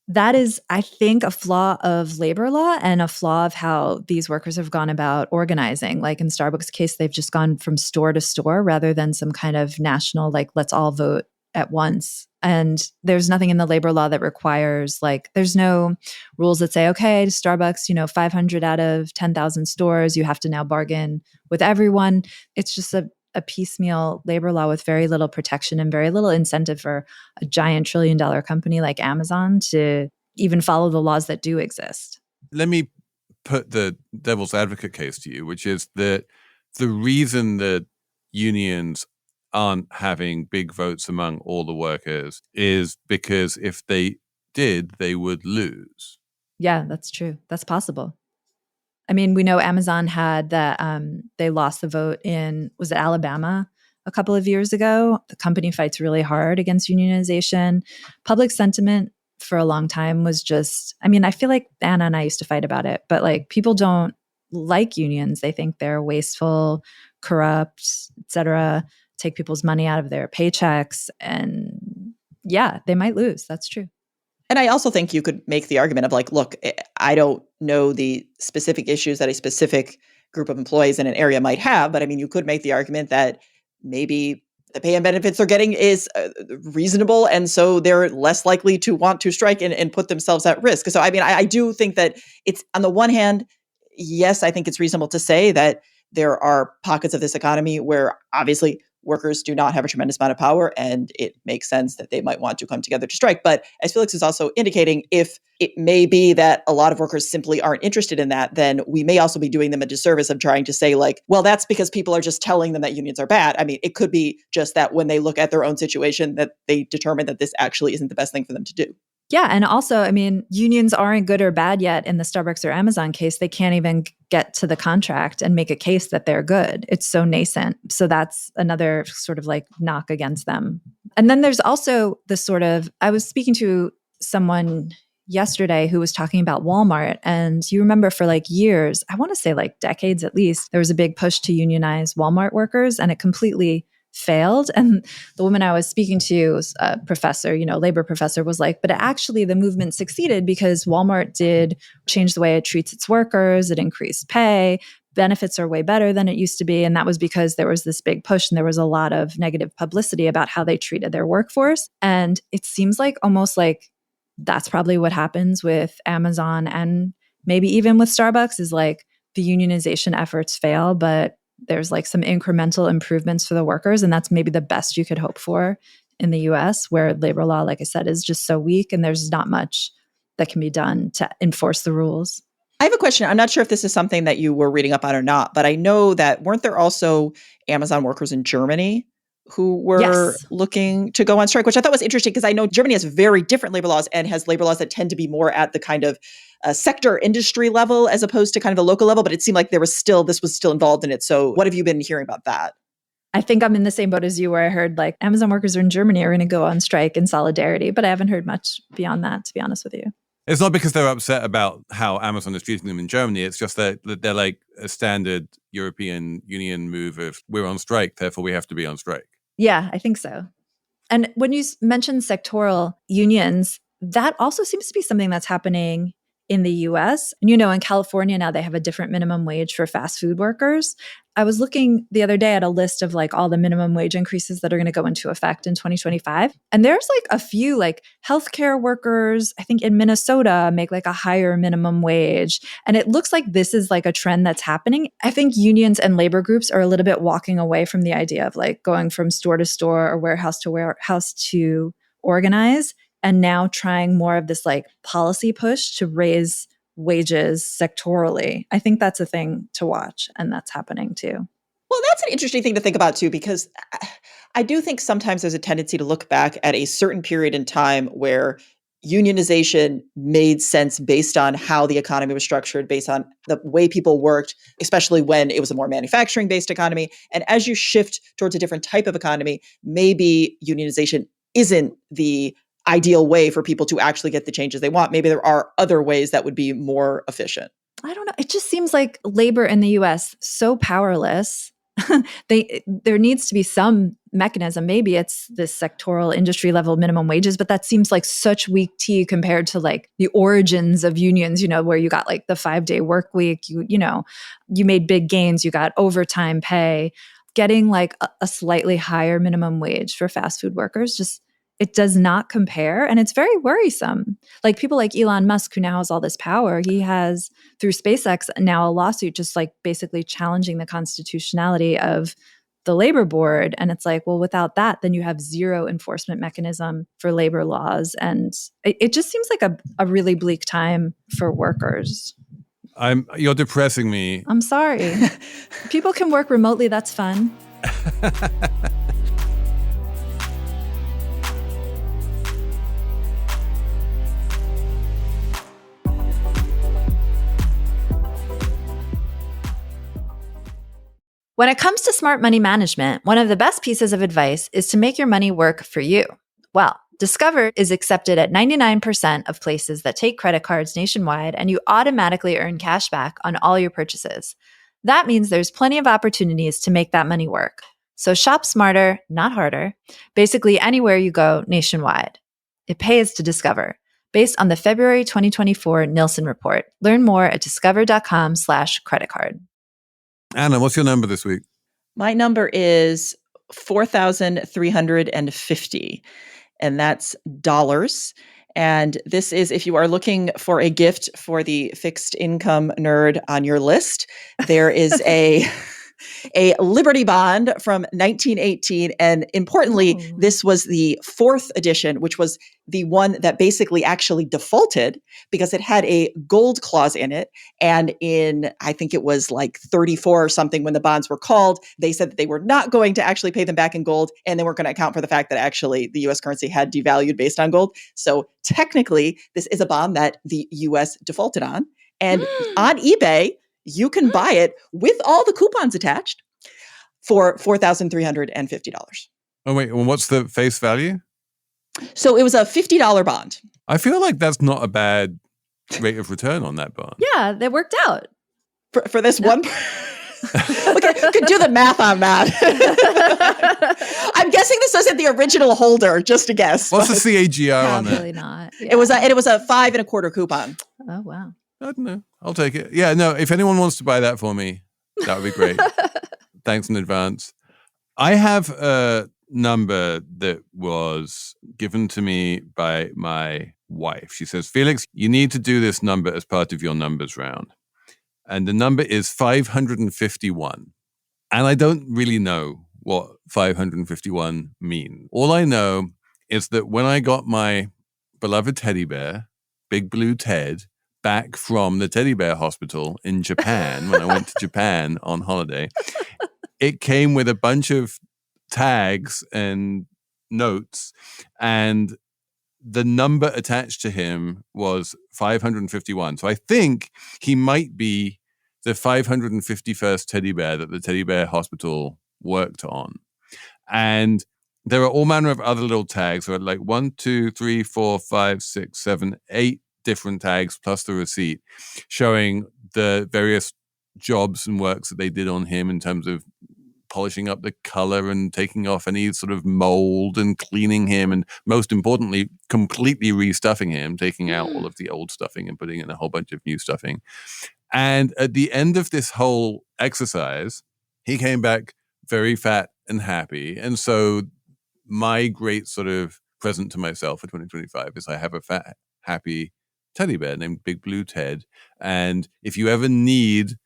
That is, I think, a flaw of labor law and a flaw of how these workers have gone about organizing. Like in Starbucks' case, they've just gone from store to store rather than some kind of national, like, let's all vote at once. And there's nothing in the labor law that requires, like, there's no rules that say, okay, Starbucks, 500 out of 10,000 stores, you have to now bargain with everyone. It's just a a piecemeal labor law with very little protection and very little incentive for a giant trillion-dollar company like Amazon to even follow the laws that do exist. Let me put the devil's advocate case to you, which is that the reason that unions aren't having big votes among all the workers is because if they did, they would lose. Yeah, that's true. That's possible. I mean, we know Amazon had that they lost the vote in, was it Alabama a couple of years ago? The company fights really hard against unionization. Public sentiment for a long time was just, I mean, I feel like Anna and I used to fight about it, but like people don't like unions. They think they're wasteful, corrupt, et cetera, take people's money out of their paychecks. And yeah, they might lose. That's true. And I also think you could make the argument of like, look, I don't know the specific issues that a specific group of employees in an area might have, but I mean, you could make the argument that maybe the pay and benefits they're getting is reasonable, and so they're less likely to want to strike and put themselves at risk. So, I mean, I do think that it's, on the one hand, yes, I think it's reasonable to say that there are pockets of this economy where obviously workers do not have a tremendous amount of power, and it makes sense that they might want to come together to strike. But as Felix is also indicating, if it may be that a lot of workers simply aren't interested in that, then we may also be doing them a disservice of trying to say like, well, that's because people are just telling them that unions are bad. I mean, it could be just that when they look at their own situation, that they determine that this actually isn't the best thing for them to do. Yeah. And also, I mean, unions aren't good or bad yet in the Starbucks or Amazon case. They can't even get to the contract and make a case that they're good. It's so nascent. So that's another sort of like knock against them. And then there's also the sort of, I was speaking to someone yesterday who was talking about Walmart. And you remember for like years, I want to say like decades at least, there was a big push to unionize Walmart workers, and it completely failed. And the woman I was speaking to, a professor, labor professor, was like, but actually the movement succeeded because Walmart did change the way it treats its workers. It increased pay. Benefits are way better than it used to be. And that was because there was this big push and there was a lot of negative publicity about how they treated their workforce. And it seems like almost like that's probably what happens with Amazon and maybe even with Starbucks, is like the unionization efforts fail, but there's like some incremental improvements for the workers. And that's maybe the best you could hope for in the US, where labor law, like I said, is just so weak and there's not much that can be done to enforce the rules. I have a question. I'm not sure if this is something that you were reading up on or not, but I know that weren't there also Amazon workers in Germany who were looking to go on strike, which I thought was interesting because I know Germany has very different labor laws and has labor laws that tend to be more at the kind of sector industry level as opposed to kind of a local level. But it seemed like this was still involved in it. So what have you been hearing about that? I think I'm in the same boat as you, where I heard like Amazon workers in Germany are going to go on strike in solidarity, but I haven't heard much beyond that, to be honest with you. It's not because they're upset about how Amazon is treating them in Germany. It's just that they're like a standard European Union move of we're on strike, therefore we have to be on strike. Yeah, I think so. And when you mentioned sectoral unions, that also seems to be something that's happening in the US. And in California now they have a different minimum wage for fast food workers. I was looking the other day at a list of like all the minimum wage increases that are going to go into effect in 2025. And there's like a few like healthcare workers, I think in Minnesota, make like a higher minimum wage. And it looks like this is like a trend that's happening. I think unions and labor groups are a little bit walking away from the idea of like going from store to store or warehouse to organize, and now trying more of this like policy push to raise wages sectorally. I think that's a thing to watch, and that's happening too. Well, that's an interesting thing to think about too, because I do think sometimes there's a tendency to look back at a certain period in time where unionization made sense based on how the economy was structured, based on the way people worked, especially when it was a more manufacturing-based economy. And as you shift towards a different type of economy, maybe unionization isn't the ideal way for people to actually get the changes they want. Maybe there are other ways that would be more efficient. I don't know. It just seems like labor in the US so powerless. There needs to be some mechanism. Maybe it's this sectoral industry level minimum wages, but that seems like such weak tea compared to like the origins of unions, where you got like the 5-day work week, you made big gains, you got overtime pay. Getting like a slightly higher minimum wage for fast food workers, just it does not compare. And it's very worrisome. Like people like Elon Musk, who now has all this power, he has through SpaceX now a lawsuit just like basically challenging the constitutionality of the labor board. And it's like, well, without that, then you have zero enforcement mechanism for labor laws. And it just seems like a really bleak time for workers. You're depressing me. I'm sorry. People can work remotely. That's fun. When it comes to smart money management, one of the best pieces of advice is to make your money work for you. Well, Discover is accepted at 99% of places that take credit cards nationwide, and you automatically earn cash back on all your purchases. That means there's plenty of opportunities to make that money work. So shop smarter, not harder, basically anywhere you go nationwide. It pays to Discover. Based on the February 2024 Nielsen report. Learn more at discover.com/creditcard. Anna, what's your number this week? My number is 4,350, and that's dollars. And this is if you are looking for a gift for the fixed income nerd on your list. There is a Liberty bond from 1918. And importantly, this was the fourth edition, which was the one that basically actually defaulted because it had a gold clause in it. And in, I think it was like 34 or something when the bonds were called, they said that they were not going to actually pay them back in gold. And they weren't going to account for the fact that actually the US currency had devalued based on gold. So technically, this is a bond that the US defaulted on. And on eBay, you can buy it with all the coupons attached for $4,350. Oh, wait. Well, what's the face value? So it was a $50 bond. I feel like that's not a bad rate of return on that bond. Yeah, that worked out. For this one. Okay, could do the math on that. I'm guessing this wasn't the original holder, just a guess. What's the CAGR on that? Probably not. Yeah. It was a 5 1/4 coupon. Oh, wow. I don't know. I'll take it. Yeah, no, if anyone wants to buy that for me, that would be great. Thanks in advance. I have a number that was given to me by my wife. She says, Felix, you need to do this number as part of your numbers round. And the number is 551. And I don't really know what 551 means. All I know is that when I got my beloved teddy bear, Big Blue Ted, back from the teddy bear hospital in Japan, when I went to Japan on holiday, it came with a bunch of tags and notes, and the number attached to him was 551. So I think he might be the 551st teddy bear that the teddy bear hospital worked on. And there are all manner of other little tags. So like 1, 2, 3, 4, 5, 6, 7, 8 different tags plus the receipt showing the various jobs and works that they did on him in terms of polishing up the color and taking off any sort of mold and cleaning him, and most importantly, completely restuffing him, taking out all of the old stuffing and putting in a whole bunch of new stuffing. And at the end of this whole exercise, he came back very fat and happy. And so my great sort of present to myself for 2025 is I have a fat, happy teddy bear named Big Blue Ted. And if you ever need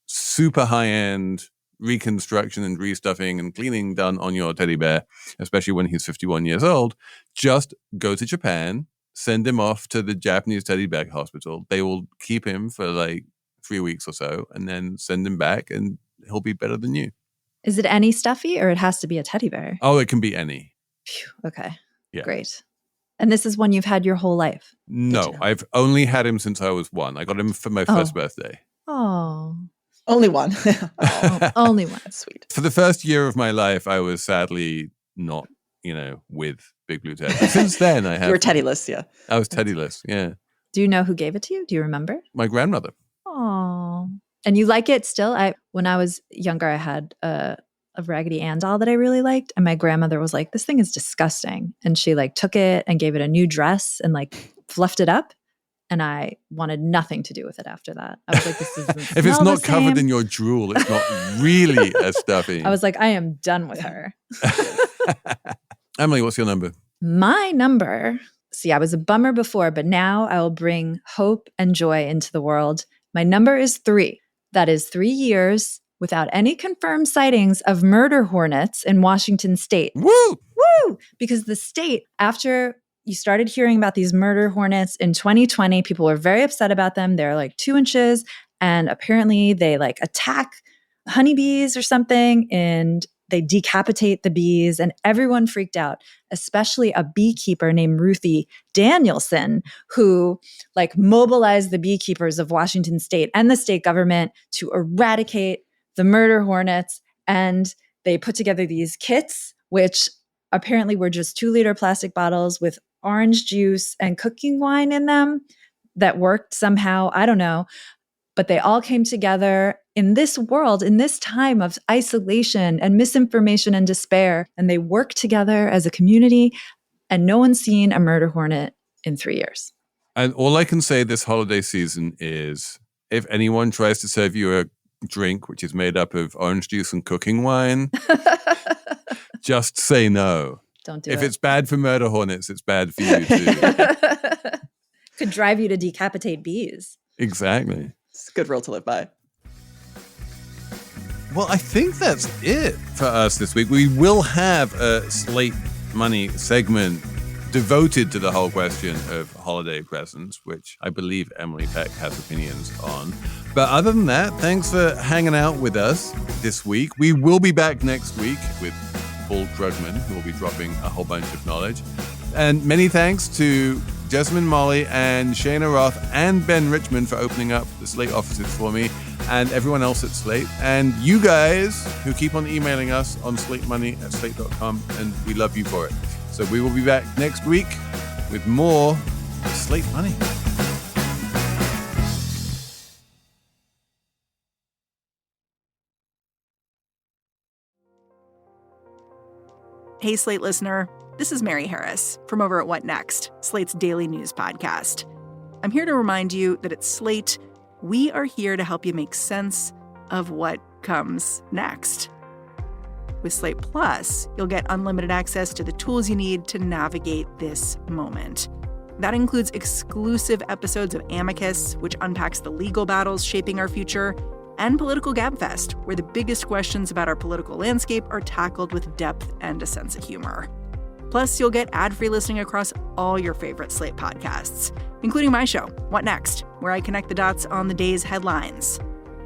super high-end reconstruction and restuffing and cleaning done on your teddy bear, especially when he's 51 years old, just go to Japan, send him off to the Japanese teddy bear hospital. They will keep him for like 3 weeks or so and then send him back and he'll be better than you. Is it any stuffy or it has to be a teddy bear? Oh, it can be any. Phew, okay. Yeah. Great. And this is one you've had your whole life? No, I've only had him since I was 1. I got him for my first birthday. Oh. Only one. Only one. Sweet. For the first year of my life, I was sadly not, with Big Blue Ted. But since then, I have. You were teddyless, yeah. I was teddyless, yeah. Do you know who gave it to you? Do you remember? My grandmother. Oh. And you like it still? When I was younger, I had a Raggedy Ann doll that I really liked. And my grandmother was like, this thing is disgusting. And she took it and gave it a new dress and fluffed it up. And I wanted nothing to do with it after that. I was like, this isn't if it's not covered in your drool, it's not really a stuffing. I was like, I am done with her. Emily, what's your number? My number, see, I was a bummer before, but now I will bring hope and joy into the world. My number is 3. That is 3 years without any confirmed sightings of murder hornets in Washington state. Woo! Woo! Because the state, after you started hearing about these murder hornets in 2020, people were very upset about them. They're like 2 inches, and apparently they like attack honeybees or something, and they decapitate the bees, and everyone freaked out, especially a beekeeper named Ruthie Danielson, who like mobilized the beekeepers of Washington state and the state government to eradicate the murder hornets. And they put together these kits, which apparently were just 2-liter plastic bottles with orange juice and cooking wine in them that worked somehow. I don't know. But they all came together in this world, in this time of isolation and misinformation and despair. And they worked together as a community, and no one's seen a murder hornet in 3 years. And all I can say this holiday season is if anyone tries to serve you a drink which is made up of orange juice and cooking wine, just say no. Don't do it. If it. it's bad for murder hornets, it's bad for you too. Could drive you to decapitate bees. Exactly. It's a good rule to live by. Well, I think that's it for us this week. We will have a Slate Money segment devoted to the whole question of holiday presents, which I believe Emily Peck has opinions on. But other than that, thanks for hanging out with us this week. We will be back next week with Paul Krugman, who will be dropping a whole bunch of knowledge. And many thanks to Jessamine, Molli, and Cheyna, Roth, and Ben Richmond for opening up the Slate offices for me, and everyone else at Slate, and you guys who keep on emailing us on slatemoney@slate.com, and we love you for it. So we will be back next week with more Slate Money. Hey, Slate listener. This is Mary Harris from over at What Next, Slate's daily news podcast. I'm here to remind you that at Slate, we are here to help you make sense of what comes next. With Slate Plus, you'll get unlimited access to the tools you need to navigate this moment. That includes exclusive episodes of Amicus, which unpacks the legal battles shaping our future, and Political Gabfest, where the biggest questions about our political landscape are tackled with depth and a sense of humor. Plus, you'll get ad-free listening across all your favorite Slate podcasts, including my show, What Next, where I connect the dots on the day's headlines.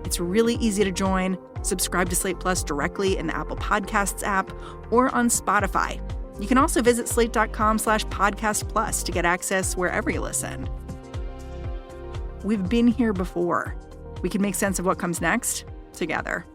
It's really easy to join. Subscribe to Slate Plus directly in the Apple Podcasts app or on Spotify. You can also visit slate.com/podcastplus to get access wherever you listen. We've been here before. We can make sense of what comes next together.